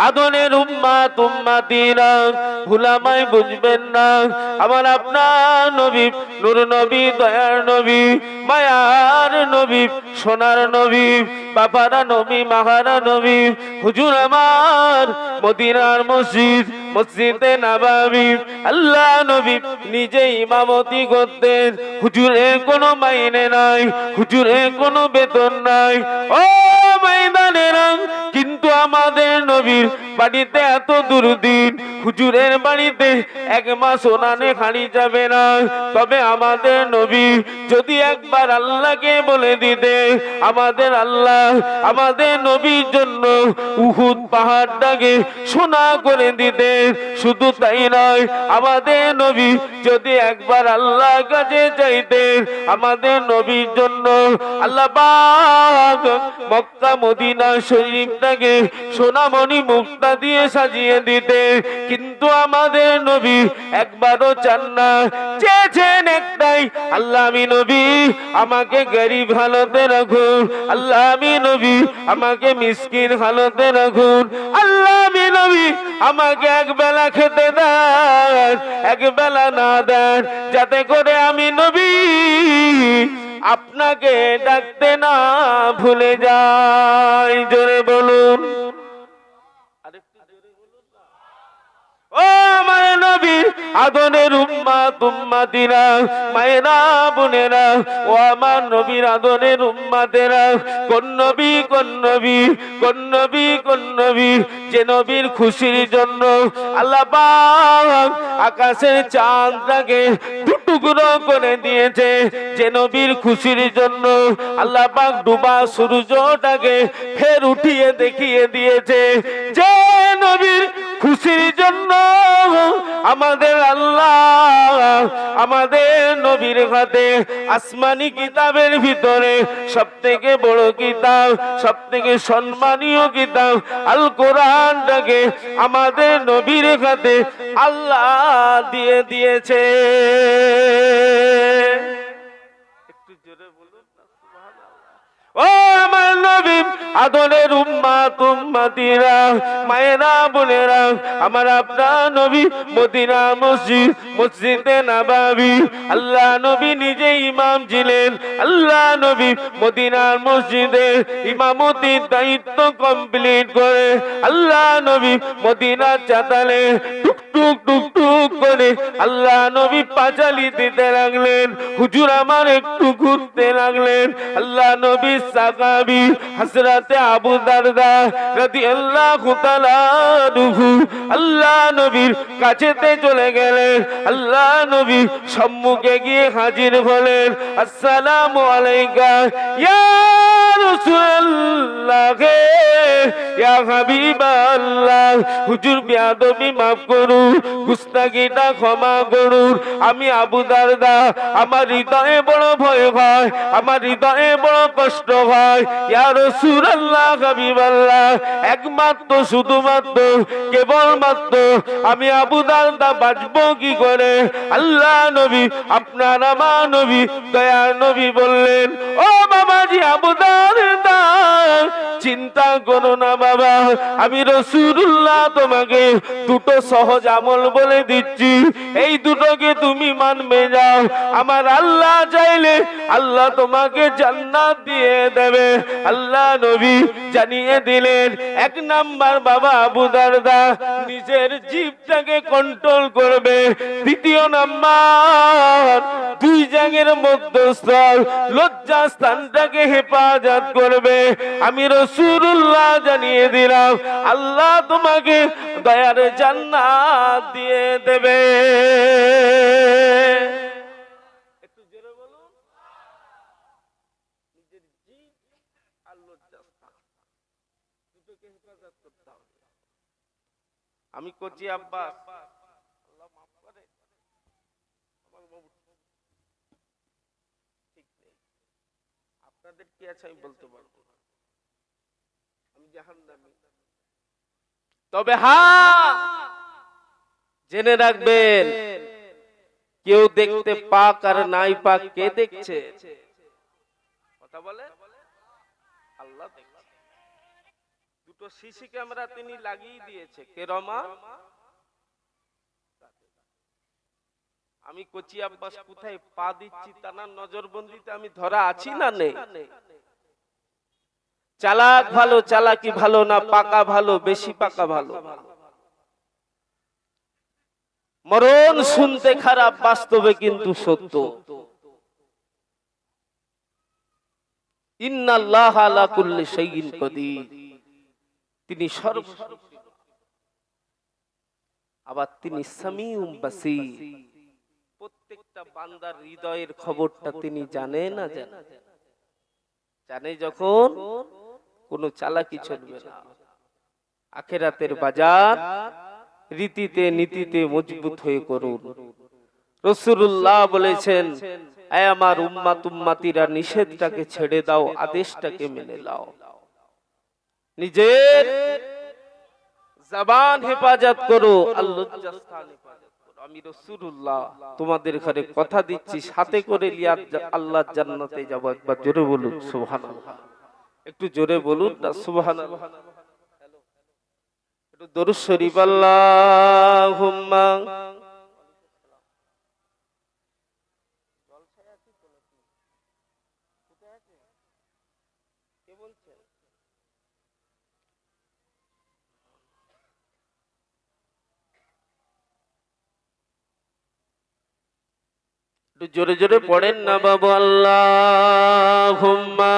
আদনের উম্মাত উম্মাতিরা ভুলামায় বুঝবেন না। আমার আপনার নবী, নূর নবী, দয়ার নবী, মায়ার নবী, সোনার নবী, বাবারা নবী, মাহারা নবী, হুজুর আমার মদিনার মসজিদ, মসজিদে নববী, আল্লাহ নবী নিজে ইমামতি করতেন। হুজুরের কোনো মাইনে নাই, হুজুরের কোনো বেতন নাই। ও ময়দানেরা, কিন্তু আমাদের নবীর বাড়িতে এত দুর্দিন, হুজুরের বাড়িতে 1 মাস ওনানে খালি যাবে না। তবে আমাদের নবী যদি একবার আল্লাহকে বলে দিতে, আমাদের আল্লাহ আমাদের নবীর জন্য উহুদ পাহাড়টাকে সোনা করে দিতে। শুধু তাই নয়, আমাদের নবী যদি একবার আল্লাহর কাছে চাইতেন, আমাদের নবীর জন্য আল্লাহ পাক মক্কা মদিনা শরীফটাকে সোনামণি মুক্তা দিয়ে সাজিয়ে দিতে। কিন্তু আমাদের নবী একবারও চান না, চেয়েছেন একটাই, আল্লাহ আমি নবী আমাকে গরিব হালতে রাখুন, আল্লাহ আমি নবী আমাকে মিসকিন হালতে রাখুন, আল্লাহ আমি নবী আমাকে একবেলা খেতে দেন, একবেলা না দেন, যাতে করে আমি নবী আপনাকে ডাকতে না ভুলে যাই। জোরে বলুন, ও আমার নবী আদনের উম্মাত উম্মাতিরা, মায়েরা বোনেরা, ও আমার নবীর আদনের উম্মাতেরা, কোন নবী কোন নবী কোন নবী কোন নবী, যে নবীর খুশির জন্য আল্লাহ পাক আকাশের চাঁদটাকে টুকরো করে দিয়েছে, যে নবীর খুশির জন্য আল্লাহ পাক ডুবা সূর্যটাকে ফের উঠিয়ে দেখিয়ে দিয়েছে, যে নবীর খুশির জন্য আমাদের আল্লাহ আমাদের নবীর হাতে আসমানি কিতাবের ভিতরে সবথেকে বড় কিতাব, সবথেকে সম্মানীয় কিতাব আল কোরআনটাকে আমাদের নবীর হাতে আল্লাহ দিয়ে দিয়েছে। একটু জোরে বলুন না সুবহানাল্লাহ। ও আমার নবী আদরের উম্মাত উম্মাতিরা, মায়েরা বোনেরা, আমার আপনার নবী মদিনা মসজিদ, মসজিদে নববী, আল্লাহ নবী নিজে ইমাম ছিলেন। আল্লাহ নবী মদিনার মসজিদে ইমামতির দায়িত্ব কমপ্লিট করে আল্লাহ নবী মদিনার চাতালে টুকটুক টুকটুক করে আল্লাহ নবী পাঁচালি দিতে লাগলেন। হুজুর আমার একটু ঘুরতে লাগলেন। আল্লাহ নবী সাহাবী হযরতে আবু দারদা রাদিয়াল্লাহু তাআলা আনহু আল্লাহ নবীর কাছেতে চলে গেলেন। আল্লাহ নবী সম্মুখে গিয়ে হাজির হলেন। আসসালামু আলাইকা ইয়া রাসূলুল্লাহ, ইয়া হাবিবাল্লাহ। হুজুর বেয়াদবি মাফ করুন, গুস্তাখিটা ক্ষমা করুন। আমি আবু দারদা, আমার হৃদয়ে বড় ভয় হয়, আমার হৃদয়ে বড় কষ্ট হয়। ইয়া রাসূলুল্লাহ, হাবিবাল্লাহ, একমাত্র শুধুমাত্র কেবলমাত্র আমি আবু দারদা বাঁচবো কি করে? আল্লাহ নবী, আপনার আমার নবী, দয়ার নবী বললেন, ও বাবাজি আবু দারদা, চিন্তা করো না বাবা, আমি রাসূলুল্লাহ তোমাকে দুটো সহজ আমল বলে দিচ্ছি, এই দুটোকে তুমি মানবে যাও। আমার আল্লাহ চাইলে আল্লাহ তোমাকে জান্নাত দিয়ে দেবে। আল্লাহ নবী জানিয়ে দিলেন, 1 নাম্বার বাবা আবু দারদা নিজের জিভটাকে কন্ট্রোল করবে। 2 নাম্বার 2 জায়গার মধ্যস্থল লজ্জা স্থানটাকে হেফাজত করবে। আমি রাসূলুল্লাহ জানিয়ে দিলাম, আল্লাহ তোমাকে দয়ার জান্নাত দিয়ে দেবে। একটু জোরে বলুন। নিজের জিভ আর লজ্জা স্থান দুটোকে হেফাজত করতে হবে। আমি করছি আব্বাস, আল্লাহ মাফ করে, আমার বাবু ঠিক নেই, আপনাদের কি আছে আমি বলতে পারবো না, আমি জাহান্নামী। তবে হ্যাঁ, জেনে রাখবেন, কেউ দেখতে পাক আর নাই পাক, কে দেখছে? কথা বলে আল্লাহ দেখছে। দুটো সিসি ক্যামেরা তিনি লাগিয়ে দিয়েছে। কে রমা? আমি কচি আব্বাস কোথায় পা দিচ্ছি তার নজরবন্দিতে আমি ধরা আছি না নেই? চালাক ভালো, চালাকি ভালো না পাকা ভালো? বেশি পাকা ভালো। মরণ শুনতে খারাপ, বাস্তবে কিন্তু সত্য। ইন্নাল্লাহা আলা কুল্লি শাইইন কাদির, তিনি সর্বশক্তি, আবার তিনি সামিউম বাসীর, প্রত্যেকটা বান্দার হৃদয়ের খবরটা তিনি জানে না জানে যখন কোনো চালাকি চলবে না। আখিরাতের বাজার রীতিতে নীতিতে মজবুত হয়ে করুন। রাসূলুল্লাহ বলেছেন, আয় আমার উম্মাত উম্মাতিরা, নিষেধটাকে ছেড়ে দাও, আদেশটাকে মেনে নাও। নিজের জবান হেফাজত করো, আল্লাহর স্থান হেফাজত করো। আমি রাসূলুল্লাহ তোমাদের ঘরে কথা দিচ্ছি, সাথে করে লিয়া আল্লাহর জান্নাতে যাব। একবার জোরে বলুন সুবহানাল্লাহ। একটু জোরে বলুন না সুবহানাল্লাহ। একটু দরুদ শরীফ আল্লাহুম্মা। একটু জোরে জোরে পড়েন না বাবু, আল্লাহুম্মা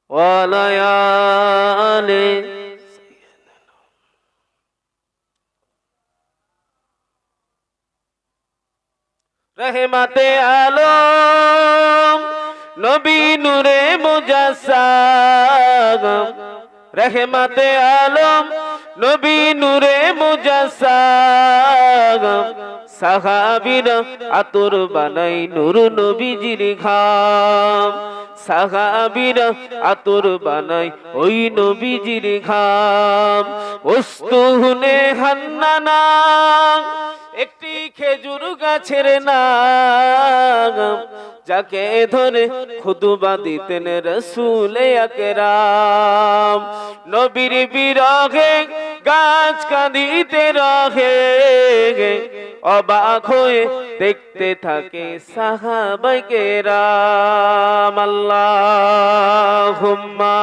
ওয়ালা আলি রহমতে আলম নবী নূরে মুজাসসাম, রহমতে আলম নবী নূরে মুজাসসাম, সাহাবীরা আতর বানাই নূর নবীজির ঘাম, সাহাবীরা আতর বানাই ওই নবীজির ঘাম। উস্তুহনে হান্নানা, একটি খেজুর গাছের নাম, যাকে ধরে খুতবা দিতেন রাসূল আকরাম। নবীর বিরহে গাছ কাঁদিতে রহে, অবাক হয়ে দেখতে থাকে সাহাবায়ে কেরাম। আল্লাহুম্মা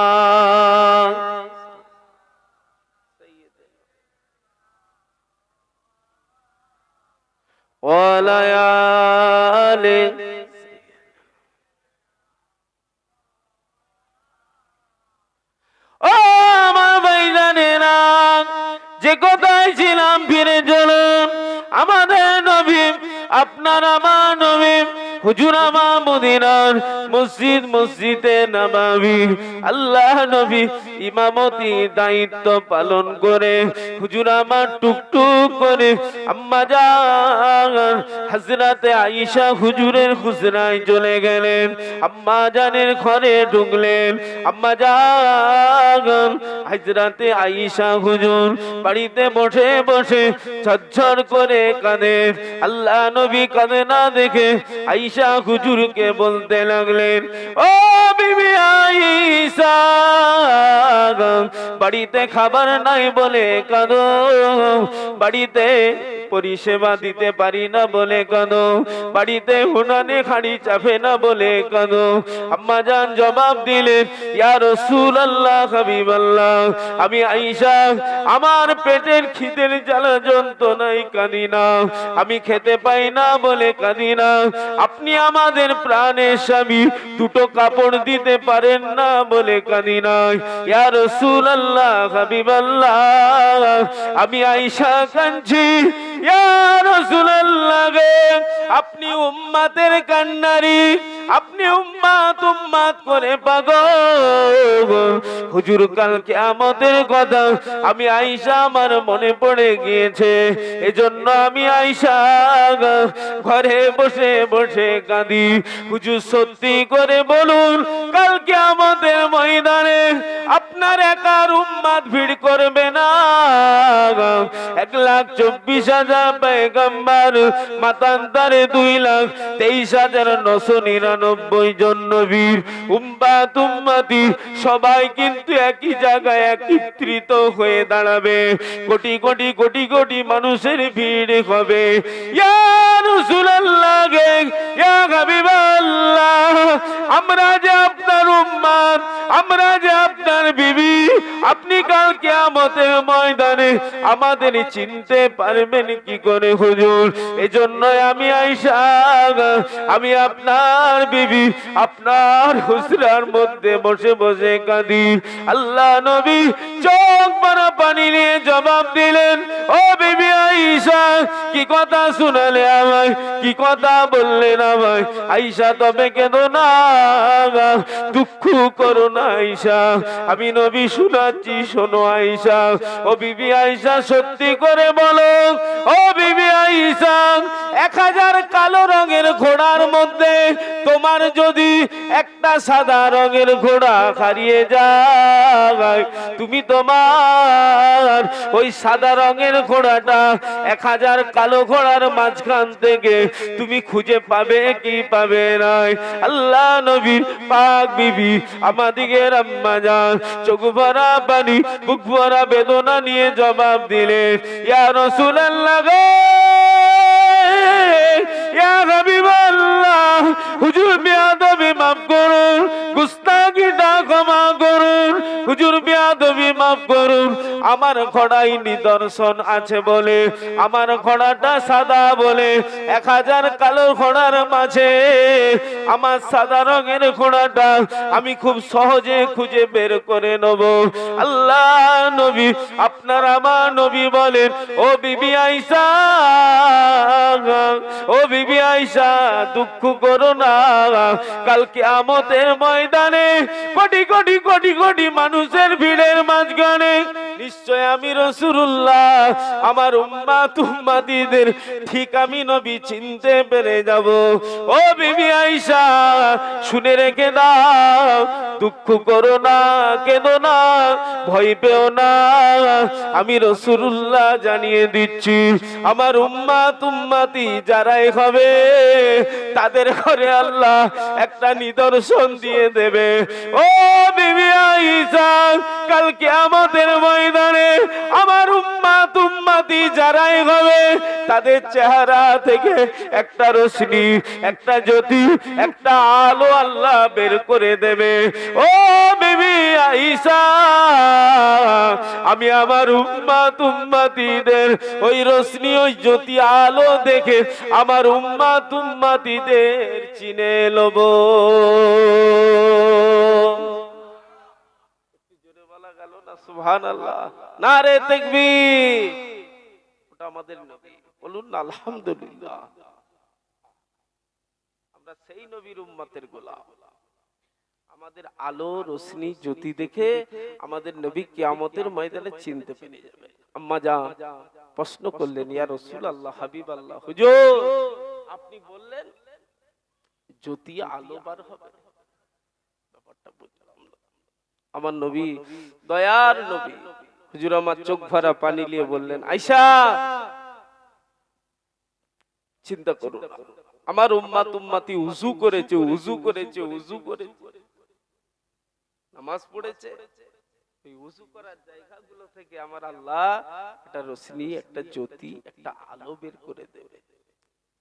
ওয়ালা আলি। ও আমার ভাইজানেরা, যে কোথায় ছিলাম ফিরে চলুন। আমাদের নবী, আপনার আমার নবী, হুজুর আমার মদিনার মসজিদ মসজিদে নববী, আল্লাহ নবী ইমামতি দায়িত্ব পালন করে হুজুর আমার টুকটুক করে আম্মা জান হযরতে আয়েশা হুজুরের হুজরায় চলে গেলেন। আম্মা জানের ঘরে ঢুকলেন। আম্মা জান হযরতে আয়েশা হুজুর বাড়িতে বসে বসে ঝরঝর করে কাঁদেন। আল্লাহ নবী কাঁদে না দেখে আয়েশা হুজুরকে বলতে লাগলেন, ও বিবি আয়েশা, বাড়িতে খাবার নাই বলে কাঁদো, বাড়িতে পরিষেবা দিতে পারি না বলে কাঁদো, বাড়িতে হুনানে খাড়ি চাপে না বলে কাঁদো। আম্মা জান জবাব দিলেন, ইয়া রাসূলুল্লাহ হাবিবাল্লাহ, আমি আয়েশা আমার পেটের খিদের জ্বালা যন্ত্রণায় কাঁদি না, আমি খেতে পাই না বলে কাঁদি না। আপনি আমাদের প্রাণের স্বামী, দুটো কাপড় দিতে পারেন না বলে কাঁদি না। ইয়া রাসূলুল্লাহ হাবিবাল্লাহ, আমি আয়েশা কাঁদছি। ইয়া রাসূলুল্লাহ, আপনি উম্মতের কান্নারি, আপনি উম্মাত উম্মাত করে পাগল। হুজুর কাল কিয়ামতের কথা আমি আয়েশা আমার মনে পড়ে গিয়েছে, এজন্য আমি আয়েশা ঘরে বসে বসে কাঁদি। হুজুর সত্যি করে বলুন, কাল কিয়ামতের ময়দানে আপনার একার উম্মাত ভিড় করবে না, 1,24,000 পয়গম্বর, মাতান্তরে 2,23,999 জন নবীর উম্মাত উম্মতি সবাই কিন্তু একই জায়গায় একত্রিত হয়ে দাঁড়াবে। কোটি কোটি কোটি কোটি মানুষের ভিড় হবে। ইয়া রাসূলুল্লাহ, ইয়া হাবিবাল্লাহ, আমরা যে আপনার উম্মাত, আমরা যে আপনার বিবি, আপনি কাল কিয়ামতের ময়দানে আমাদের চিনতে পারবেন কি করে হুজুর? এজন্য আমি আয়েশা, আমি আপনার বিবি, আপনার হুজরার মধ্যে বসে বসে কাঁদি। আল্লাহ নবী চোখ ভরা পানি নিয়ে জবাব দিলেন, ও বিবি আয়েশা, কি কথা শুনালে আমায়, কি কথা বললেন আমায়? আয়েশা তবে কেঁদো না, দুঃখ করো না আয়েশা, আমি নবী শোনাচ্ছি, শোনো আয়েশা। ও বিবি আয়েশা, সত্যি করে বলো, ও বিবি আয়েশা, 1000 কালো রঙের ঘোড়ার মধ্যে তোমার যদি একটা সাদা রঙের ঘোড়া হারিয়ে যায়, তুমি তোমার ওই সাদা রঙের ঘোড়াটা 1000 কালো ঘোড়ার মাঝখান থেকে তুমি খুঁজে পাবে কি পাবে না? আল্লাহ নবীর পাক বিবি আমাদিগের আম্মা জান চোখ ভরা পানি, বুক ভরা বেদনা নিয়ে জবাব দিলেন, ইয়া রাসূলুল্লাহ গো, ইয়া হাবিবাল্লাহ, হুজুর বেয়াদবি মাফ করুন, গুস্তাখিটা ক্ষমা করুন, হুজুর বেয়াদবি মাফ করুন। আমার ঘোড়ায় নিদর্শন আছে বলে, আমার ঘোড়াটা সাদা বলে 1000 কালো ঘোড়ার মাঝে আমার সাদা রঙের ঘোড়াটা আমি খুব সহজে খুঁজে বের করে নেব। আল্লাহ নবী, আপনার আমার নবী বলেন, ও বিবি আয়েশা, ও বিবি আয়েশা, দুঃখ করো না, কাল কিয়ামতের ময়দানে কোটি কোটি কোটি কোটি মানুষের ভিড়ের মাঝখানে নিশ্চয় আমি রাসূলুল্লাহ আমার উম্মাত উম্মতিদের ঠিক আমি নবী চিনতে পেরে যাব। ও বিবি আয়েশা, শুনে রেখে দাও, দুঃখ করো না, কেঁদো না, ভয় পেও না, আমি রাসূলুল্লাহ জানিয়ে দিচ্ছি, আমার উম্মাত উম্মতি যারাই হবে তাদের ঘরে আল্লাহ একটা নিদর্শন দিয়ে দেবে। ও বিবি আয়েশা, কাল কিয়ামতের ময়দানে আমার উম্মাত উম্মতি যারাই হবে তাদের চেহারা থেকে একটা রশ্মি, একটা জ্যোতি, একটা আলো আল্লাহ বের করে দেবে। ও বিবি আয়েশা, আমি আমার উম্মাত উম্মতিদের ওই রশ্মি, ওই জ্যোতি, আলো দেখে আমার উম্মাত উম্মতিদের চিনে লব। জোরে বলা গেল না সুবহানাল্লাহ, নারে তাকবীর। ওটা আমাদের নবী, বলুন না আলহামদুলিল্লাহ। আমরা সেই নবীর উম্মতের গোলাম। আমাদের আলো, রশ্মি, জ্যোতি দেখে আমাদের নবী কিয়ামতের ময়দানে চিনতে পেরে যাবে। আম্মা জান প্রশ্ন করলেন, ইয়া রাসূলুল্লাহ, হাবিবাল্লাহ, হুজুর আপনি বললেন জ্যোতি আলো বার হবে, ব্যাপারটা বুঝলাম না। আমার নবী, দয়ার নবী, হুজুর আমার চোখ ভরা পানি নিয়ে বললেন, আয়েশা চিন্তা করুন, আমার উম্মাত উম্মতি উযু করেছে, উযু করেছে, উযু করেছে, নামাজ পড়েছে, এই উযু করার জায়গাগুলো থেকে আমার আল্লাহ একটা রশ্মি, একটা জ্যোতি, একটা আলো বের করে দেবে।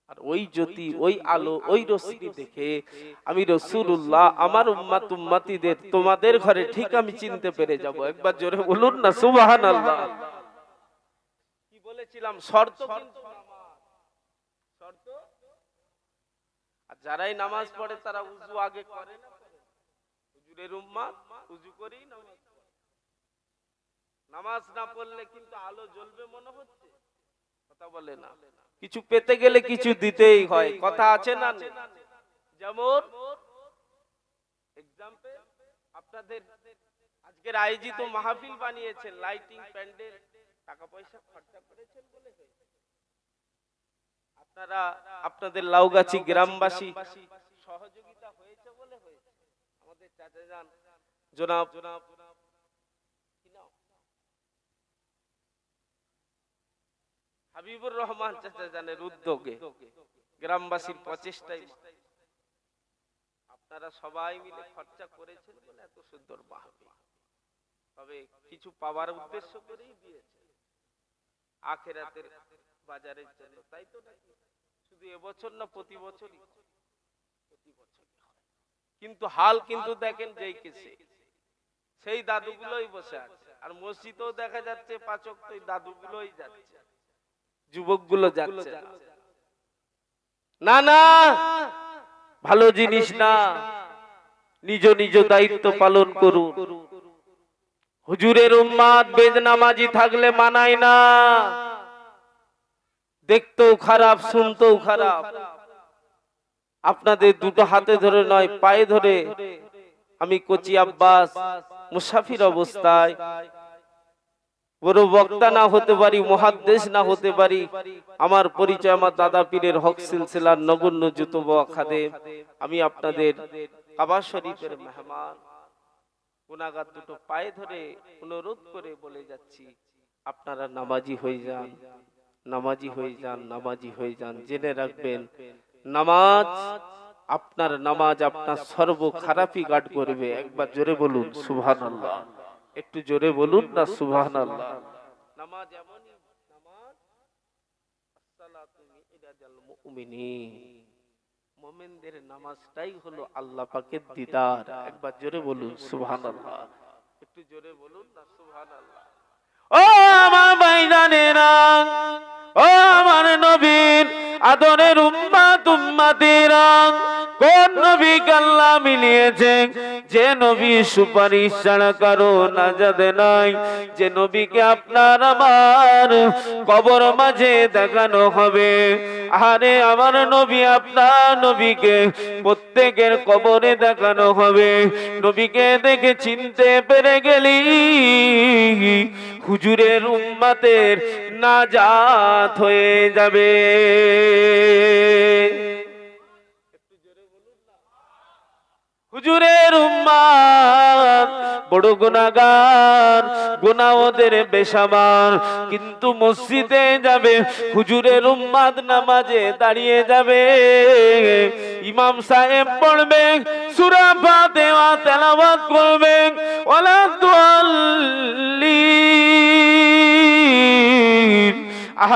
আর ওই জ্যোতি, ওই আলো, ওই রশ্মি দেখে আমি রাসূলুল্লাহ আমার উম্মাত উম্মতিদের তোমাদের ঘরে ঠিক আমি চিনতে পেরে যাব। একবার জোরে বলুন না সুবহানাল্লাহ। কি বলেছিলাম? শর্ত কিন্তু নামাজ, শর্ত। আর যারাই নামাজ পড়ে তারা উযু আগে করে না? হুজুরের উম্মাত উযু করেই নামাজ পড়ে। নামাজ না পড়লে কিন্তু আলো জ্বলবে মনে হচ্ছে? কথা বলে না। কিছু পেতে গেলে কিছু দিতেই হয়, কথা আছে না? যেমন এক্সাম্পল আপনাদের আজকের আয়োজিত মাহফিল বানিয়েছেন, লাইটিং, প্যান্ডেল, টাকা পয়সা খরচা করেছেন বলে হয়েছে। আপনারা আপনাদের লাউগাছি গ্রামবাসী সহযোগিতা হয়েছে বলে হয়েছে। আমাদের চাচা যান জনাব হাবিবুর রহমান চাচা জানের উদ্যোগে, গ্রামবাসীর প্রচেষ্টায় আপনারা সবাই মিলে খরচা করেছেন বলে এত সুন্দর মাহফিল। তবে কিছু পাওয়ার উদ্দেশ্য করেই দিয়েছে, আখিরাতের বাজারের জন্য, তাই তো নাকি? শুধু এবছর না, প্রতি বছরই, প্রতি বছরই হয়। কিন্তু হাল কিন্তু দেখেন যেই কেসে সেই দাদুগুলোই বসে আছে, আর মসজিদেও দেখা যাচ্ছে পাচক তো দাদুগুলোই যাচ্ছে, যুবকগুলো যাচ্ছে না। না, ভালো জিনিস না। নিজ নিজ দায়িত্ব পালন করুন। হুজুরের উম্মাত বেদনামাজি থাকলে মানায় না, দেখতেও খারাপ, শুনতেও খারাপ। আপনাদের দুটো হাতে ধরে নয়, পায়ে ধরে আমি কোচি আব্বাস মুসাফির অবস্থায়, বড় বক্তা না হতে পারি, মুহাদ্দিস না হতে পারি, আমার পরিচয় আমার দাদা পীরের হক সিলসিলার নগণ্য যুতব খাদেম। আমি আপনাদের কাবা শরীফের মেহমান। গুনাহগার দুটো পায়ে ধরে অনুরোধ করে বলে যাচ্ছি, আপনারা নামাজি হয়ে যান, নামাজি হয়ে যান, নামাজি হয়ে যান। জেনে রাখবেন, নামাজ, আপনার নামাজ আপনার সর্ব খারাপই গার্ড করবে। একবার জোরে বলুন সুবহানাল্লাহ, একটু জোরে বলুন না সুবহানাল্লাহ। নামাজ এমনই নামাজ, আসসালাতু মিরাজাল মুমিনিন, মুমিনদের নামাজটাই হলো আল্লাহ পাকের দিদার। একবার জোরে বলুন সুবহানাল্লাহ, একটু জোরে বলুন না সুবহানাল্লাহ। ও আমার ভাইজানেরা, ও আমার নবীর আদরের উম্মাত উম্মাতিরা, কোন নবীকে আল্লাহ মিলিয়েছেন? যে নবী সুপারিশ ছাড়া কারো নাজাত নাই, যে নবীকে আপনার আমার কবর মাঝে দেখানো হবে। আরে আমার নবী, আপনার নবীকে প্রত্যেকের কবরে দেখানো হবে। নবীকে দেখে চিনতে পেরে গেলি, হুজুরের উম্মতের নাজাত হয়ে যাবে। হুজুরের উম্মত বড় গুনাহগার, গুনাহ ওদের বেসামার, কিন্তু মসজিদে যাবে, হুজুরের উম্মত নামাজে দাঁড়িয়ে যাবে। ইমাম সাহেব পড়বে, সূরা ফাতিহা তেলাওয়াত করবে, ওয়ালা দুআল্লিন।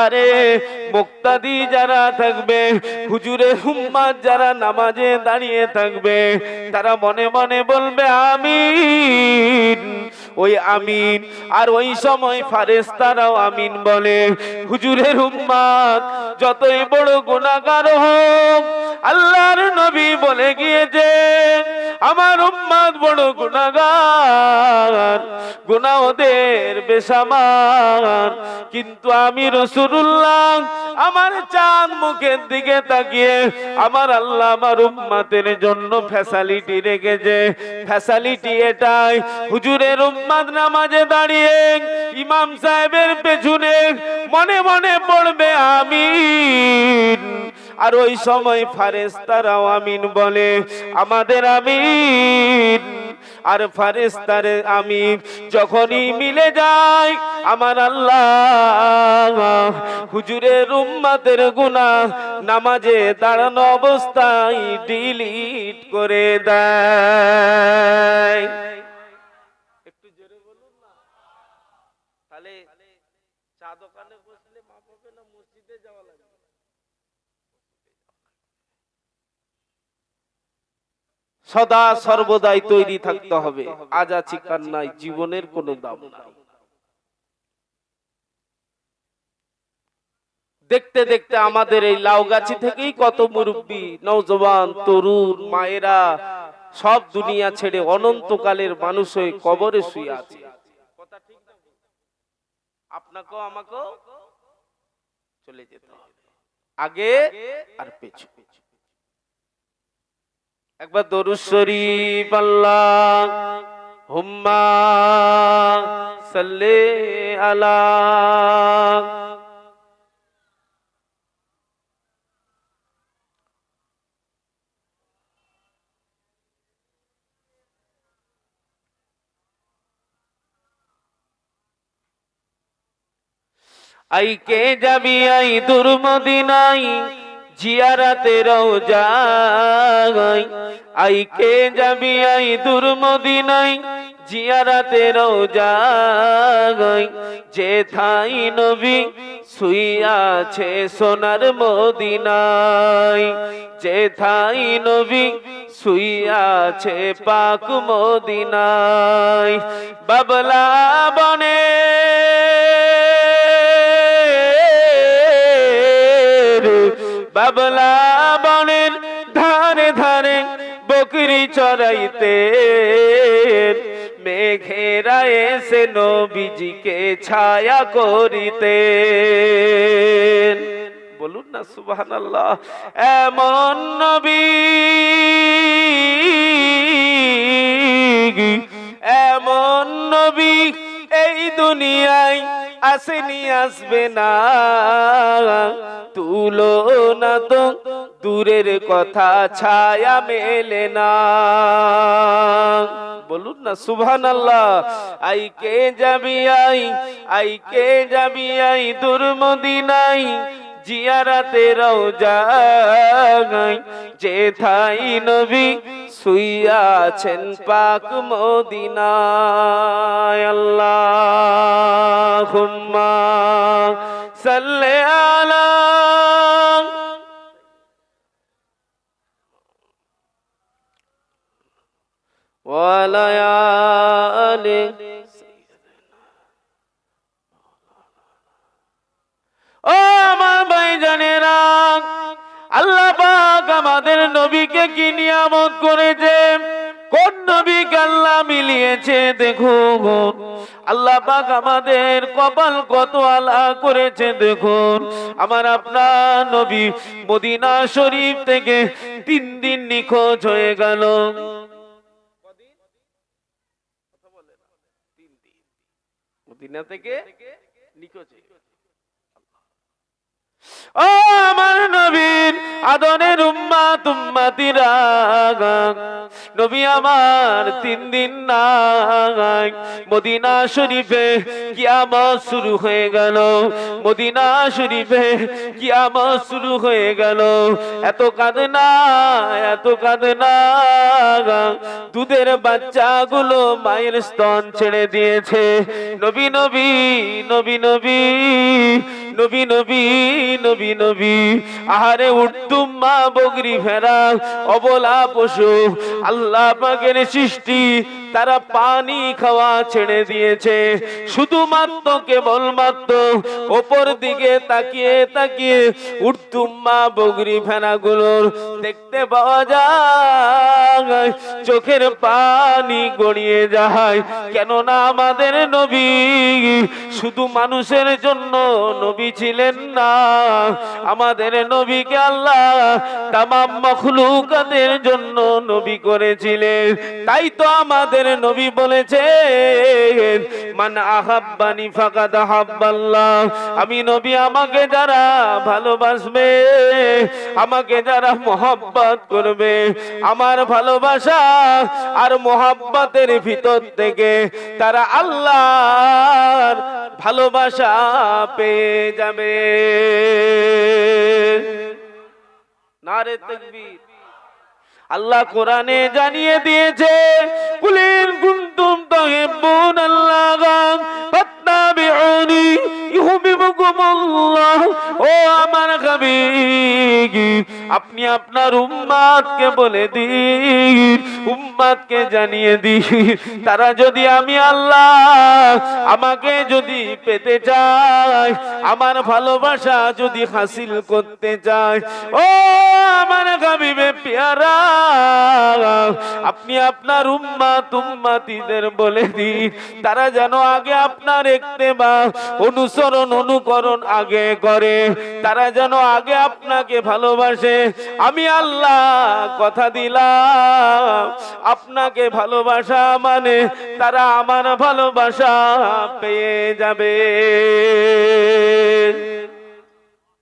আরে মুক্তাদি যারা থাকবে, হুজুরের উম্মত যারা নামাজে দাঁড়িয়ে থাকবে, তারা মনে মনে বলবে আমিন, ওই আমিন। আর ওই সময় ফেরেশতারাও আমিন বলে। হুজুরের উম্মত যতই বড় গুনাহগার হোক, আল্লাহর নবী বলে গিয়েছে, আমার উম্মত বড় গুনাহগার, গুনাহ ওদের বেসামার, কিন্তু আমি রাসূলুল্লাহ আমার চাঁদ মুখের দিকে তাকিয়ে আমার আল্লাহ আমার উম্মতের জন্য ফ্যাসিলিটি রেখেছে। ফ্যাসিলিটি এটাই, হুজুরের উম্মত নামাজে দাঁড়িয়ে ইমাম সাহেবের পেছনে মনে মনে পড়বে আমিন, আর ওই সময় ফেরেশতারাও আমিন বলে। আমাদের আমিন আর ফেরেশতারে আমিন যখনই মিলে যায়, আমার আল্লাহ হুজুরের উম্মতের গুনাহ নামাজে দাঁড়ানো অবস্থায় ডিলিট করে দেয়। একটু জোরে বলুন না। তাহলে চা দোকানে বসলে মাপ হবে না, মসজিদে যাওয়া লাগবে? সদা সর্বদাই তৈরি থাকতে হবে। আজ আছি কাল নাই, জীবনের কোনো দাম নাই। দেখতে দেখতে আমাদের এই লাউগাছি থেকেই কত মুরব্বী, নওজওয়ান, তরুণ, মায়েরা সব দুনিয়া ছেড়ে অনন্তকালের মানুষ হয়ে কবরে শুয়ে আছে। কথা ঠিক না? আপনাকেও আমাকেও চলে যেতে হবে, আগে আর পেছনে। একবার দরুদ শরীফ আল্লাহুম্মা সাল্লি আলা। আইকে যাবি আই দূর মদিনায় জিয়ারাতে রওজায়, আইকে যাবি আই দূর মদিনায় জিয়ারাতে রওজায়, যেথায় নবী শুইয়াছে সোনার মদিনায়, যেথায় নবী শুইয়াছে পাক মদিনায়। বাবলা বনে বাবলা বনের ধারে ধারে বকরি চড়াইতে, মেঘেরা এসে নবীজিকে ছায়া করিতে। বলুন না সুবহানাল্লাহ। এমন নবী, এমন নবী এই দুনিয়ায় আসেনি, আসবে না, তুলনা তো দূরের কথা ছায়া মেলে না। বলুন না সুবহানাল্লাহ। আইকে যাবি আই, আইকে যাবি আই দূর মদিনায় জিয়ারাতে রওজায়, যেথায় নবী শুইয়াছেন পাক মদিনায়। আল্লাহুম্মা সাল্লি আলা ওয়া আলা আলি। ও আমার ভাইজানেরা, আল্লাহ পাক আমাদের নবীকে কি নিয়ামত করেছে, কোন নবীকে আল্লাহ মিলিয়েছে দেখুন। আল্লাহ পাক আমাদের কপাল কত আলা করেছে দেখুন। আমার আপনার নবী মদিনা শরীফ থেকে 3 দিন নিখোঁজ হয়ে গেল। মদিনা থেকে নিখোঁজ হয়ে গেল। ও আমার নবীর আদরের উম্মত উম্মতিরা, নবী আমার 3 দিন নাই। মদিনা শরীফে কিয়ামত শুরু হয়ে গেল, মদিনা শরীফে কিয়ামত শুরু হয়ে গেল। এত কাঁদনা, এত কাঁদনা, দুধের বাচ্চাগুলো মায়ের স্তন ছেড়ে দিয়েছে। নবী নবী নবী নবী নবী নবী নবী নবী। আহারে উঠতুম মা বকরি ভেড়া অবলা পশু আল্লাহ পাকের সৃষ্টি, তারা পানি খাওয়া ছেড়ে দিয়েছে। শুধুমাত্র কেবলমাত্র ওপর দিকে তাকিয়ে তাকিয়ে উঠতুম মা বকরি ভেড়াগুলোর দেখতে পাওয়া যায়, চোখের পানি গড়িয়ে যায়। কেননা আমাদের নবী শুধু মানুষের জন্য নবী ছিলেন না, আমাদের নবীকে আল্লাহ তামাম মাখলুকাতের জন্য নবী করেছিলেন। তাই তো আমাদের নবী বলেছেন, মান আহাব্বানি ফাকাদ আহাব্বাল্লাহ। আমি নবী, আমাকে যারা ভালোবাসবে, আমাকে যারা মোহাব্বত করবে, আমার ভালোবাসা আর মোহাব্বতের ভিতর থেকে তারা আল্লাহর ভালোবাসা পেয়ে যাবে। নারে তাকবীর। আল্লাহ কোরআনে জানিয়ে দিয়েছে, কুলিন কুনতুম তুহিব্বুনাল্লাহ ফাত্তাবিউনি ইউহিব্বুকুমুল্লাহ। ও আমার হাবিব, আপনি আপনার উম্মতকে বলে দিন, উম্মতকে জানিয়ে দিন, তারা যদি আমি আল্লাহ আমাকে যদি পেতে চায়, আমার ভালোবাসা যদি হাসিল করতে চায়, ও আমার হাবিবে পেয়ারা, আপনি আপনার উম্মতিদের বলে দিন তারা যেন আগে আপনার ইত্তেবা অনুসরণ অনুকরণ আগে করে, তারা যেন আগে আপনাকে ভালোবাসে। আমি আল্লাহ কথা দিলাম আপনাকে ভালোবাসা মানে তারা আমার ভালোবাসা পেয়ে যাবে।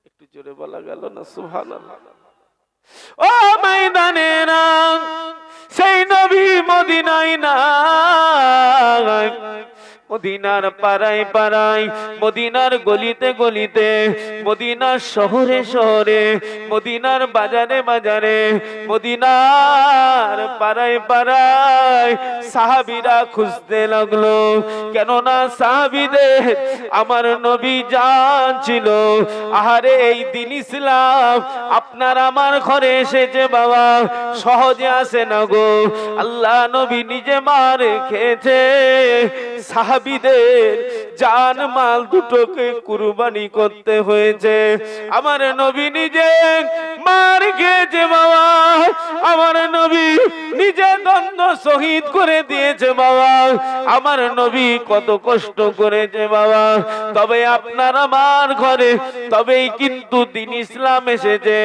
একটু জোরে বলা গেল না সুবহানাল্লাহ। ও ময়দানেরা সেই নবী মদিনায় নাই, মদিনার পাড়ায় পাড়ায়, মদিনার গলিতে গলিতে, মদিনার শহরে শহরে, মদিনার বাজারে বাজারে, মদিনার পাড়ায় পাড়ায় সাহাবীরা খুঁজতে লাগলো। কেননা সাহাবীদের আমার নবী জানছিল আহারে এই দিন ইসলাম আপনার আমার ঘরে এসেছে বাবা, সহজে আসে না গো। আল্লাহ নবী নিজে মার খেয়েছে, সাহাবীদের জান মাল দুটোকে কুরবানি করতে হয়েছে। আমার নবী নিজে মার খেয়েছে বাবা, আমার নবী নিজে দ্বন্দ্ব শহীদ করে দিয়েছে বাবা, আমার নবী কত কষ্ট করেছে বাবা। তবে আপনার আমার ঘরে তবেই কিন্তু দিন ইসলাম এসেছে।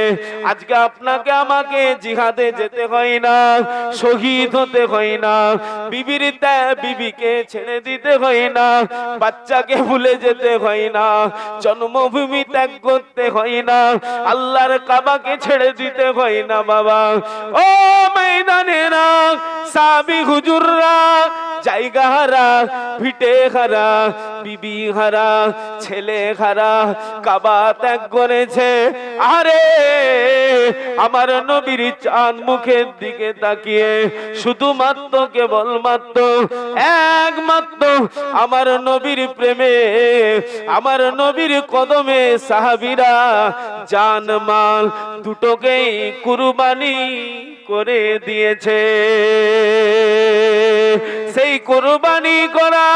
আজকে আপনাকে আমাকে জিহাদে যেতে হয় না, শহীদ হতে হয় না, বিবিকে ছেড়ে দিতে হয় না, বাচ্চাকে ভুলে যেতে হয় না, জন্মভূমি ত্যাগ করতে হয় না, আল্লাহর কাবাকে ছেড়ে দিতে হয় না বাবা। ও ময়দানেরা সাহাবী হুজুররা জায়গা হারা, ভিটে হারা, বিবি হারা, ছেলে হারা, কাবা ত্যাগ করেছে। আরে আমার নবীর চাঁদ মুখের দিকে তাকিয়ে শুধুমাত্র কেবলমাত্র একমাত্র আমার নবীর প্রেমে, আমার নবীর কদমে সাহাবীরা জান মাল দুটোকেই কুরবানি করে দিয়েছে। সেই কুরবানি করা,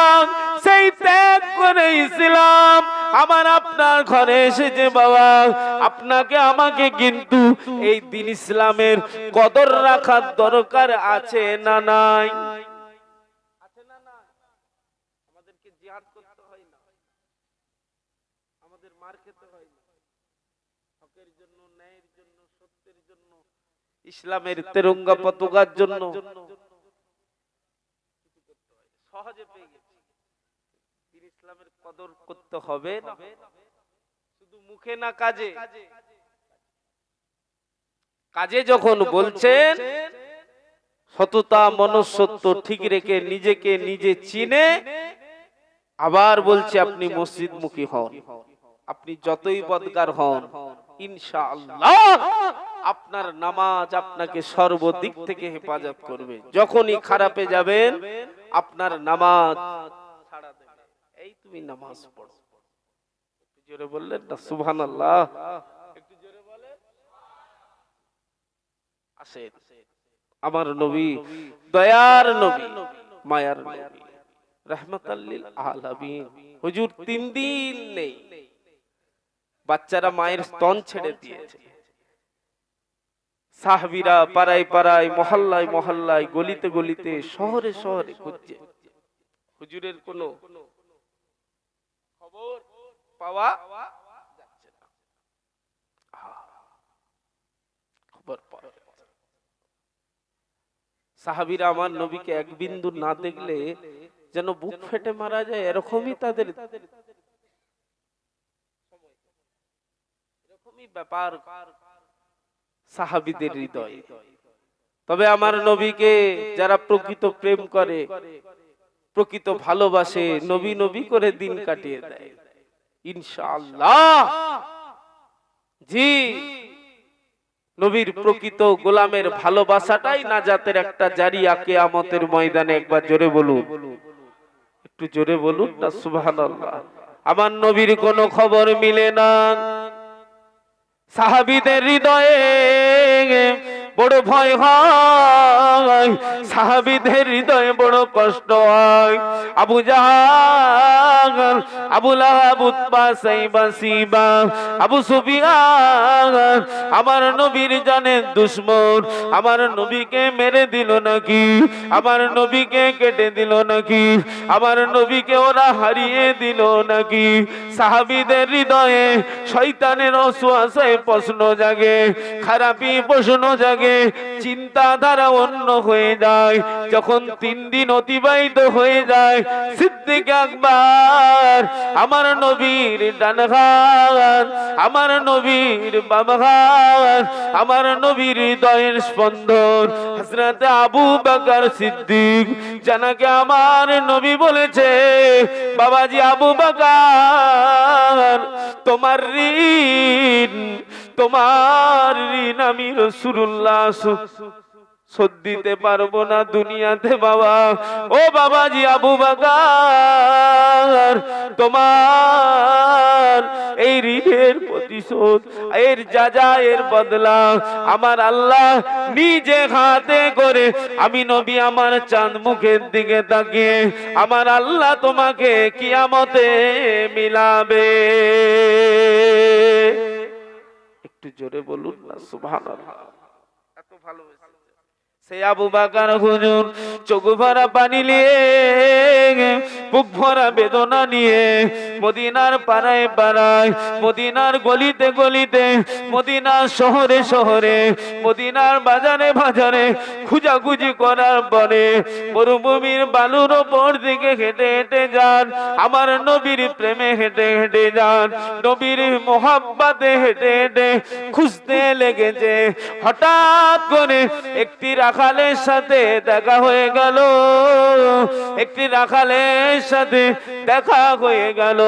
সেই ত্যাগ করে ইসলাম আমার আপনার ঘরে এসেছে বাবা। আপনাকে আমাকে কিন্তু এই দিন ইসলামের কদর রাখার দরকার আছে না নাই? আছে না না? আমাদেরকে জিহাদ করতে হয় না, আমাদের মার খেতে হয় না, হকের জন্য, ন্যায়ের জন্য, সত্যের জন্য, ইসলামের তেরঙ্গা পতাকার জন্য সহজে পেয়ে গেছি। দিন ইসলামের কদর করতে হবে না, শুধু মুখে না কাজে। কাজে যখন বলছেন সততা মনুষ্যত্ব ঠিক রেখে নিজেকে নিজে চিনে, আবার বলছে আপনি মসজিদমুখী হন, আপনি যতই বদকার হন ইনশাআল্লাহ আপনার নামাজ আপনাকে সর্বদিক থেকে হেফাজত করবে। যখনই খারাপে যাবেন আপনার নামাজ ছাড়া দেবে, এই তুমি নামাজ পড়ো। একটু জোরে বললেন না সুবহানাল্লাহ? একটু জোরে বলেন। আসেন আমার নবী, দয়ার নবী, মায়ার নবী, রাহমাতাল লিল আলামিন হুজুর 3 দিন নেই, বাচ্চারা মায়ের স্তন ছেড়ে দিয়েছে। সাহাবীরা পাড়ায় পাড়ায়, মহল্লায় মহল্লায়, গলিতে গলিতে, শহরে শহরে খুঁজছে, হুজুরের কোনো খবর পাওয়া যাচ্ছে না। খবর পাওয়া যাচ্ছে। সাহাবীরা আমার নবীকে এক বিন্দু না দেখলে যেন বুক ফেটে মারা যায়, এরকমই তাদের এরকমই ব্যাপার সাহাবীদের হৃদয়। তবে আমার নবীকে যারা প্রকৃত প্রেম করে, প্রকৃত ভালোবাসে, নবী নবী করে দিন কাটিয়ে দেয় ইনশাআল্লাহ। জি, নবীর প্রকৃত গোলামের ভালোবাসাটাই নাজাতের একটা জারিয়া কিয়ামতের ময়দানে। একবার জোরে বলুন, একটু জোরে বলুন না সুবহানাল্লাহ। আমার নবীর কোনো খবর মিলে না, সাহাবীদের হৃদয়ে বড় ভয় হয়, সাহাবীদের হৃদয়ে বড় কষ্ট হয়। আবু জাহাল, আবু লাহাব, উতবা, সাইবা, সিবা, আবু সুফিয়ান আমার নবীর জানের দুশমন, আমার নবীকে মেরে দিল নাকি, আমার নবীকে কেটে দিল নাকি, আমার নবীকে ওরা হারিয়ে দিল নাকি। সাহাবীদের হৃদয়ে শয়তানের ওয়াসওয়াসায় প্রশ্ন জাগে, খারাপি প্রশ্ন জাগে, চিন্তাধারা অন্য হয়ে যায়। যখন 3 দিন অতিবাহিত হয়ে যায়, সিদ্দিক আকবর আমার নবীর ডান হাত, আমার নবীর বাম হাত, আমার নবীর হৃদয়ের স্পন্দন হযরত আবু বকর সিদ্দিক জানাকে আমার নবী বলেছে, বাবাজি আবু বকর তোমার ঋণ আমি রাসূলুল্লাহ শোধ দিতে পারবো না দুনিয়াতে বাবা। ও বাবাজি আবু বকর তোমার এই ঋণের প্রতিশোধ, এর যাজা, এর বদলা আমার আল্লাহ নিজে হাতে করে, আমি নবী আমার চাঁদ মুখের দিকে তাকিয়ে আমার আল্লাহ তোমাকে কিয়ামতে মিলাবে। একটু জোরে বলুন না সুবহানাল্লাহ। এত ভালো সে আবু বকর হুজুর চোখ ভরা পানি নিয়ে, বুক ভরা বেদনা নিয়ে মদিনার পাড়ায় পাড়ায়, মদিনার গলিতে গলিতে, মদিনার শহরে শহরে, মদিনার বাজারে বাজারে খুঁজাখুঁজি করার পরে মরুভূমির বালুর ওপর দিকে হেঁটে হেঁটে যান, আমার নবীর প্রেমে হেঁটে হেঁটে যান, নবীর মোহাব্বতে হেঁটে হেঁটে খুঁজতে লেগেছে। হঠাৎ করে একটি রাখালের সাথে দেখা হয়ে গেল, একটি রাখালের সাথে দেখা হয়ে গেল।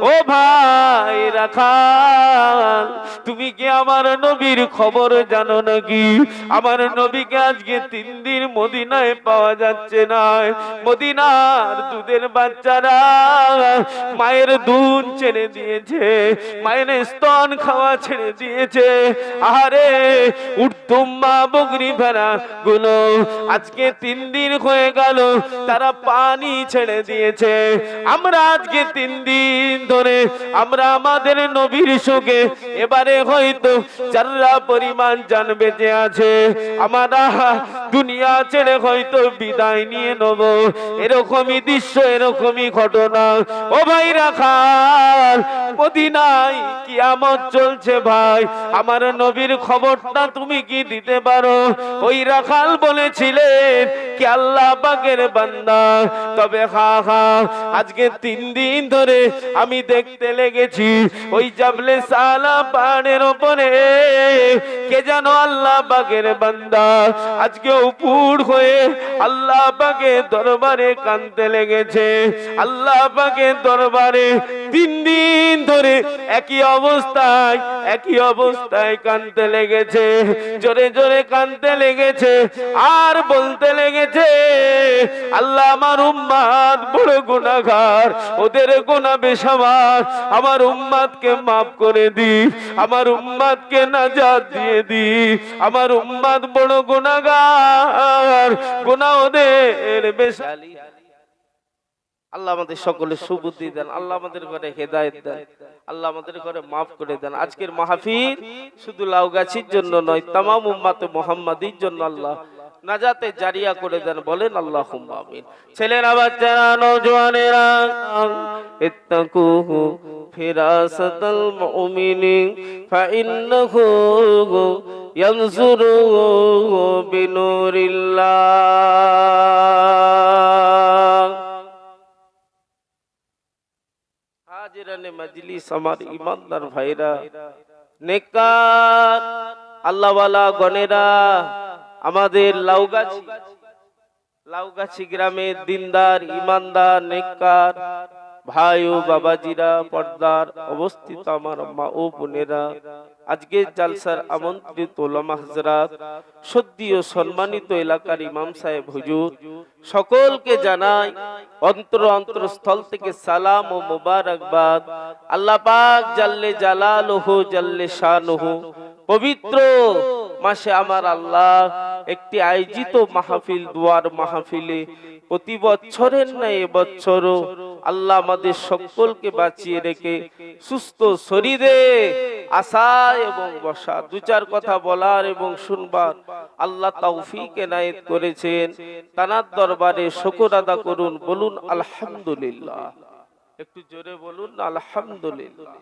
ও ভাই রাখাল, তুমি কি আমার নবীর খবর জানো নাকি? আমার নবীকে আজকে 3 দিন মদিনায় পাওয়া যাচ্ছে না। মদিনার দুধের বাচ্চারা মায়ের দুধ ছেড়ে দিয়েছে, মায়ের স্তন খাওয়া ছেড়ে দিয়েছে। আরে উঠতুম মা বকরি ভেড়া গুলো আজকে 3 দিন হয়ে গেল তারা পানি ছেড়ে দিয়েছে। আমরা আজকে 3 দিন ধরে আমরা আমাদের নবীর শোকে এবারে হয়তো যারা পরিমাণ জান বেঁচে আছে, আমরা দুনিয়া ছেড়ে হয়তো বিদায় নিয়ে নেব। এরকমই দৃশ্য, এরকমই ঘটনা। ও ভাই রাখাল, মদিনায় কিয়ামত চলছে ভাই, আমার নবীর খবরটা তুমি কি দিতে পারো? ওই রাখাল বলেছিলেন কি আল্লাহ পাকের বান্দা, তবে হা হা আজকে 3 দিন ধরে আমি দেখতে লেগেছি ওই জাবলে সালা পাহাড়ের উপরে কে যেন আল্লাহ পাকের বান্দা আজকে উপর হয়ে আল্লাহ পাকের দরবারে কাঁদতে লেগেছে। আল্লাহ পাকের দরবারে 3 দিন ধরে একই অবস্থায় কাঁদতে লেগেছে, জোরে জোরে কাঁদতে লেগেছে আর বলতে লেগেছে, আল্লাহ আমার উম্মত বড় গুনাহগার, ওদের গুনাহ বেশামার, আমার উম্মতকে মাফ করে দি, আমার উম্মতকে নাজাত দিয়ে দি, আমার উম্মত বড় গুনাহগার, গুনাহ ওদের বেশালি। আল্লাহ আমাদের সকলে সুবুদ্ধি দেন, আল্লাহ আমাদের ঘরে হেদায়েত দেন, আল্লাহ আমাদের ঘরে মাফ করে দেন। আজকের মাহফিল শুধু লাউগাছির জন্য নয়, तमाम উম্মতে মুহাম্মাদির জন্য আল্লাহ নাজাতে জারিয়া করে দেন, বলেন আল্লাহুম্মা আমিন। ছেলেরা, বাচ্চারা, নওজওয়ানেরা, ইত্তাকুহু ফিরাসাতাল মুমিনি ফাইন্নাহু ইয়ানজুরু বিনুরিল্লাহ। হাজিরানে মজলিস, আমার ঈমানদার ভাইরা, নেককার আল্লাহওয়ালা গণেরা, আমাদের লাউগাছি গ্রামের দিনদার, ঈমানদার, নেককার ভাই ও বাবাজিরা, পর্দার অবস্থিত আমার মা ও বোনেরা, আজকে জালসার আমন্ত্রিত ওলামা হযরত, সদ্য সম্মানিত এলাকার ইমাম সাহেব হুজুর, সকলকে জানাই অন্তরস্থল থেকে সালাম ও মোবারকবাদ। আল্লাহ পাক জাল্লে জালালুহু জাল্লে শানুহু পবিত্র মাসে আমার আল্লাহ একটি আয়োজিত মাহফিল, দুয়ার মাহফিলে প্রতি বছরের ন্যায় এবছরও আল্লাহ আমাদের সকলকে বাঁচিয়ে রেখে সুস্থ শরীরে আসা এবং বসা, দু চার কথা বলার এবং শুনবার আল্লাহ তৌফিক এনায়েত করেছেন। তানার দরবারে শুকর আদা করুন, বলুন আলহামদুলিল্লাহ। একটু জোরে বলুন আলহামদুলিল্লাহ।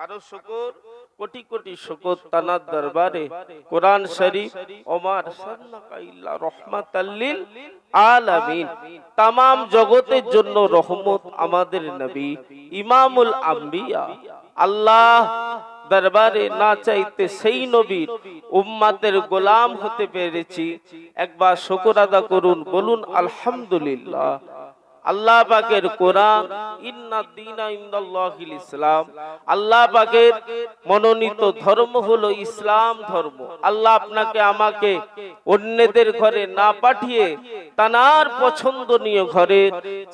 আরো শুকর, কোটি কোটি শুকর তানার দরবারে। কোরআন শরীফ ওমার সাল্লাকা ইল্লা রাহমাতাল লিল আলামিন, तमाम জগতের জন্য রহমত আমাদের নবী ইমামুল আম্বিয়া। আল্লাহ দরবারে না চাইতে সেই নবীর উম্মতের গোলাম হতে পেরেছি। একবার শুকর আদা করুন, বলুন আলহামদুলিল্লাহ। আল্লাহ পাকের কোরআন, ইন্না দীনা ইনদাল্লাহিল ইসলাম, আল্লাহ পাকের মনোনীত ধর্ম হলো ইসলাম ধর্ম। আল্লাহ আপনাকে আমাকে অন্যদের ঘরে না পাঠিয়ে তানার পছন্দনীয় ঘরে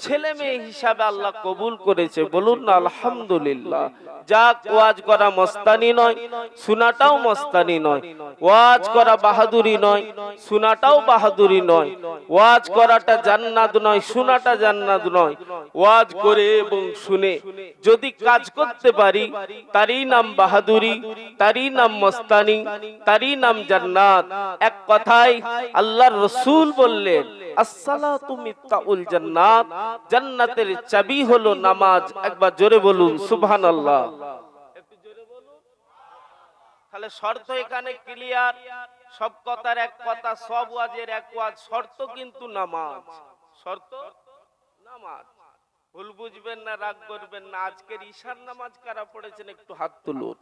ছেলে মেয়ে হিসাবে আল্লাহ কবুল করেছে, বলুন না আলহামদুলিল্লাহ। যাক, ওয়াজ করা মস্তানি নয়, শোনাটাও মস্তানি নয়। ওয়াজ করা বাহাদুরি নয়, শোনাটাও বাহাদুরি নয়। ওয়াজ করাটা জান্নাত নয়, শোনাটা জান্নাত নয়। ওয়াজ করে এবং শুনে যদি কাজ করতে পারি তারই নাম বাহাদুরি, তারই নাম মস্তানি, তারই নাম জান্নাত। এক কথায় আল্লাহর রাসূল বললেন, আসসালাতু মিফতাহুল জান্নাত, জান্নাতের চাবি হলো নামাজ। একবার জোরে বলুন সুবহানাল্লাহ। একটু জোরে বলুন। তাহলে শর্ত এখানে ক্লিয়ার। সব কথার এক কথা, সব ওয়াজের এক ওয়াজ, শর্ত কিন্তু নামাজ। শর্ত নামাজ। ভুল বুঝবেন না, রাগ করবেন না। আজকের ঈশার নামাজ কারা পড়েছেন একটু হাত তুলুন।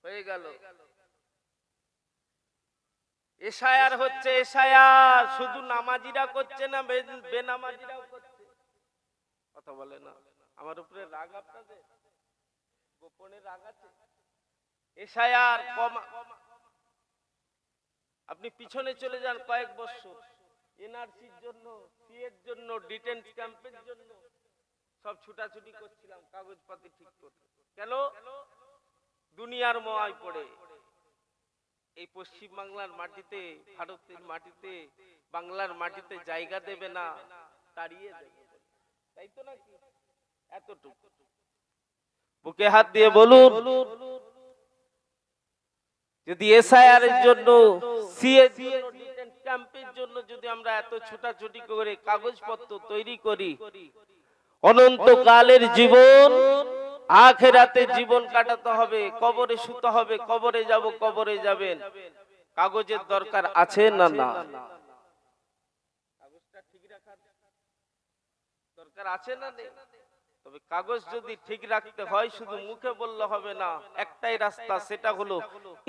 হয়ে গেল। এশায়ার হচ্ছে, এশায়ার শুধু নামাজিরা করছে না, বেনামাজিরাও করছে। কথা বলে না। আমার উপরে রাগ আপনাদের? গোপনে রাগ আছে? এশায়ার আপনি পিছনে চলে যান কয়েক বছর, এনআরসির জন্য, সিএর জন্য, ডিটেন্স ক্যাম্পের জন্য সব ছুটাছুটি করছিলাম কাগজপাতি ঠিক করতে। কেন? দুনিয়ার মোয়ায় পড়ে এই পশ্চিম বাংলার মাটিতে, ভারতের মাটিতে, বাংলার মাটিতে জায়গা দেবে না, তাড়িয়ে দেবে। তাই তো নাকি? এতটুকু বুকে হাত দিয়ে বলুন, যদি এসআইআর এর জন্য, সিএর জন্য, ডিটেন্স ক্যাম্পের জন্য যদি আমরা এত ছোটাছুটি করে কাগজপত্র তৈরি করি, অনন্তকালের জীবন, আখিরাতে জীবন কাটাতে হবে, কবরে শুতে হবে, কবরে যাব, কবরে যাবেন, কাগজের দরকার আছে না? না, কাগজটা ঠিক রাখার দরকার আছে না? নেই? তবে কাগজ যদি ঠিক রাখতে হয় শুধু মুখে বললে হবে না। একটাই রাস্তা, সেটা হলো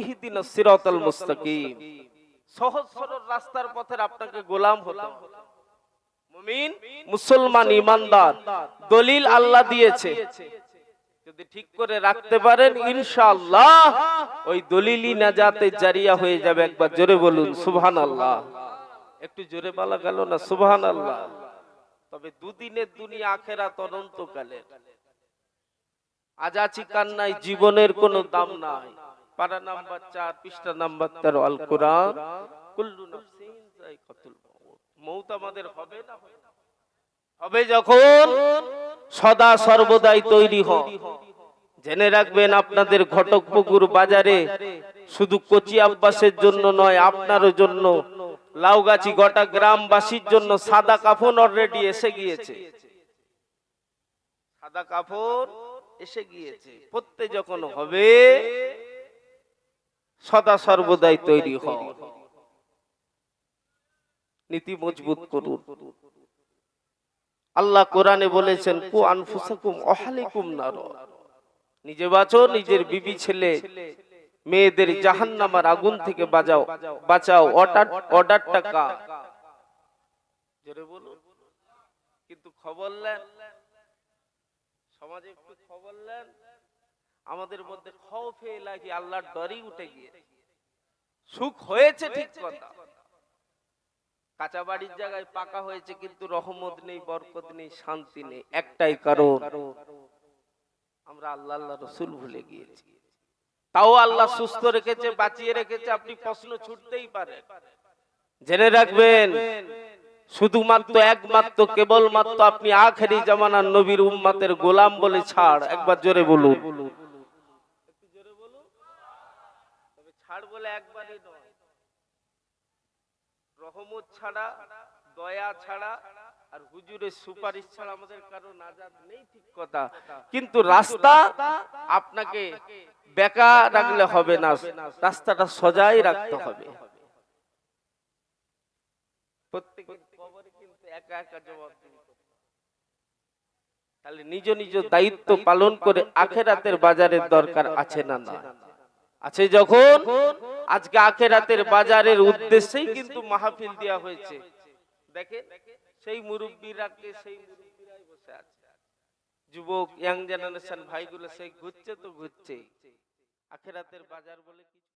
ইহদিনাস সিরাতাল মুস্তাকিম, সহজ সরল রাস্তার পথের আপনাকে গোলাম হতে হবে। মুমিন, মুসলমান, ঈমানদার দলিল আল্লাহ দিয়েছে, যদি ঠিক করে রাখতে পারেন ইনশাআল্লাহ ওই দলিলই নাজাতের জারিয়া হয়ে যাবে। একবার জোরে বলুন সুবহানাল্লাহ। একটু জোরে বলা গেল না সুবহানাল্লাহ? তবে দুদিনের দুনিয়া, আখিরাত অনন্তকালের। আজ আছি কান্নায়, জীবনের কোনো দাম নাই। পারা নাম্বার 4, পৃষ্ঠা নাম্বার 13 আল কোরআন, কুল্লু নাফসিন যায়কাতুল মাউত। মউত আমাদের হবে না? হবে যখন সদা সর্বদাই তৈরি হন। জেনে রাখবেন, আপনাদের ঘটকপুকুর বাজারে শুধু কচি আব্বাসের জন্য নয়, আপনারও জন্য, লাউগাছি গোটা গ্রামবাসীর জন্য সাদা কাফন অলরেডি এসে গিয়েছে। সাদা কাফন এসে গিয়েছে। পড়তে যখন হবে সদা সর্বদাই তৈরি হন। নীতি মজবুত করুন। আল্লাহ কোরআনে বলেছেন, কু আনফুসাকুম ওয়াহলিকুম নার, নিজে বাঁচো, নিজের বিবি ছেলে মেয়েদের জাহান্নামের আগুন থেকে বাঁচাও। অর্ডারটা কার? জোরে বলুন। কিন্তু খবর নেন, সমাজে একটু খবর নেন, আমাদের মধ্যে খৌফে ইলাহি, আল্লাহর ডরই উঠে গিয়েছে। সুখ হয়েছে ঠিক কথা, কাঁচা বাড়ির জায়গায় পাকা হয়েছে, কিন্তু রহমত নেই, বরকত নেই, শান্তি নেই। একটাই কারণ, আমরা আল্লাহ আল্লাহ রসুল ভুলে গিয়েছি। তাও আল্লাহ সুস্থ রেখেছে, বাঁচিয়ে রেখেছে, আপনি প্রশ্ন ছুটতেই পারেন। জেনে রাখবেন, শুধুমাত্র একমাত্র কেবলমাত্র আপনি আখেরি জামানার নবীর উম্মতের গোলাম বলে ছাড়। একবার জোরে বলুন, তবে ছাড় বলে একবারই নয়, রহমত ছাড়া, দয়া ছাড়া আর হুজুরের সুপারিশ ছাড়া আমাদের কারো নাজাত নেই, ঠিক কথা। কিন্তু রাস্তা আপনাকে বেঁকা রাখলে হবে না, রাস্তাটা সোজাই রাখতে হবে। প্রত্যেকের কবরে কিন্তু একা একা জবাব দিতে হবে। তাহলে নিজ নিজ দায়িত্ব পালন করে আখেরাতের বাজারের দরকার আছে না না আছে? যখন আজকে আখেরাতের বাজারের উদ্দেশ্যেই কিন্তু মাহফিল দেওয়া হয়েছে। দেখেন সেই মুরব্বীরাকে, সেই মুরব্বীরাই বসে আছে, যুবক ইয়াং জেনারেশন ভাইগুলো সেই ঘুরছে তো ঘুরছে, আখেরাতের বাজার বলে কিছু